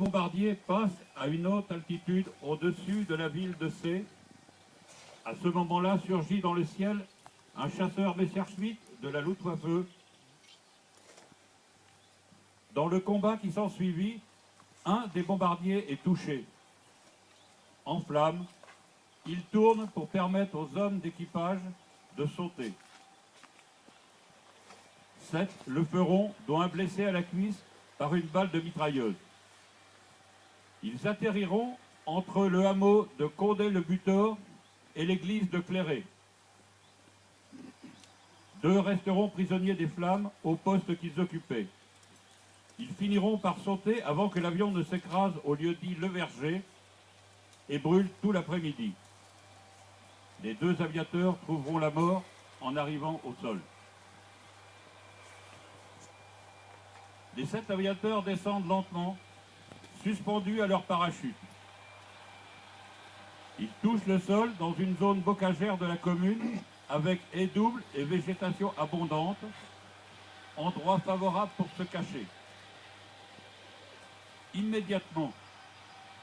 bombardier passe à une haute altitude au-dessus de la ville de C. À ce moment-là surgit dans le ciel un chasseur Messerschmitt de la Luftwaffe. Dans le combat qui s'ensuivit, un des bombardiers est touché. En flammes, il tourne pour permettre aux hommes d'équipage de sauter. 7 le feront, dont un blessé à la cuisse par une balle de mitrailleuse. Ils atterriront entre le hameau de Condé-le-Butor et l'église de Cléré. 2 resteront prisonniers des flammes au poste qu'ils occupaient. Ils finiront par sauter avant que l'avion ne s'écrase au lieu-dit Le Verger et brûle tout l'après-midi. Les 2 aviateurs trouveront la mort en arrivant au sol. Les 7 aviateurs descendent lentement, suspendus à leur parachute. Ils touchent le sol dans une zone bocagère de la commune avec haies doubles et végétation abondante, endroit favorable pour se cacher. Immédiatement,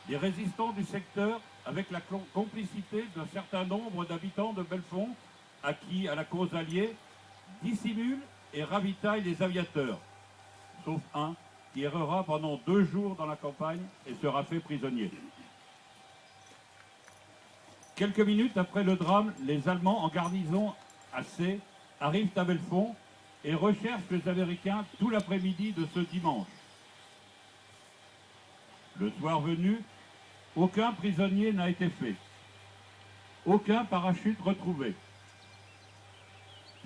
les résistants du secteur, avec la complicité d'un certain nombre d'habitants de Belfond, acquis à la cause alliée, dissimulent et ravitaillent les aviateurs, sauf un qui errera pendant 2 jours dans la campagne et sera fait prisonnier. Quelques minutes après le drame, les Allemands en garnison à C arrivent à Belfond et recherchent les Américains tout l'après-midi de ce dimanche. Le soir venu, aucun prisonnier n'a été fait. Aucun parachute retrouvé.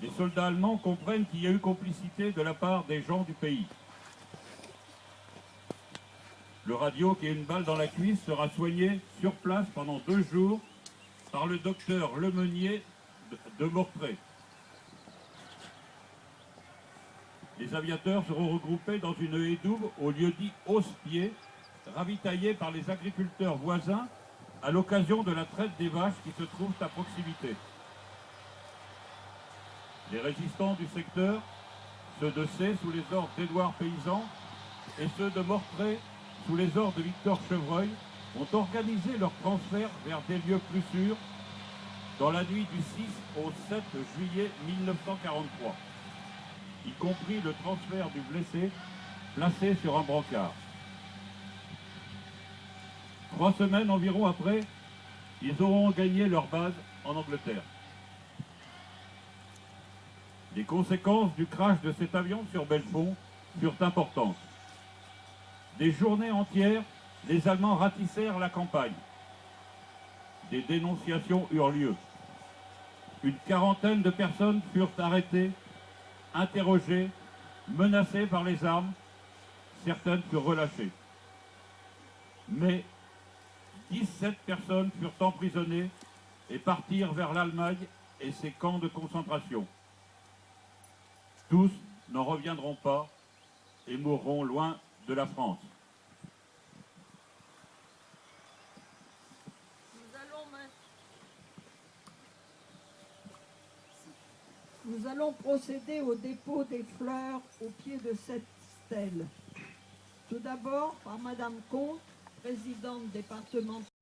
Les soldats allemands comprennent qu'il y a eu complicité de la part des gens du pays. Le radio qui a une balle dans la cuisse sera soigné sur place pendant 2 jours par le docteur Lemeunier de Mortray. Les aviateurs seront regroupés dans une haie double au lieu-dit Hausse-Pied, ravitaillés par les agriculteurs voisins à l'occasion de la traite des vaches qui se trouvent à proximité. Les résistants du secteur, ceux de C sous les ordres d'Édouard Paysan et ceux de Mortray sous les ordres de Victor Chevreuil, ont organisé leur transfert vers des lieux plus sûrs dans la nuit du 6 au 7 juillet 1943, y compris le transfert du blessé placé sur un brancard. 3 semaines environ après, ils auront gagné leur base en Angleterre. Les conséquences du crash de cet avion sur Belfond furent importantes. Des journées entières, les Allemands ratissèrent la campagne. Des dénonciations eurent lieu. Une quarantaine de personnes furent arrêtées, interrogées, menacées par les armes. Certaines furent relâchées. Mais 17 personnes furent emprisonnées et partirent vers l'Allemagne et ses camps de concentration. Tous n'en reviendront pas et mourront loin de la France. Nous allons procéder au dépôt des fleurs au pied de cette stèle. Tout d'abord par Madame Comte, présidente départementale.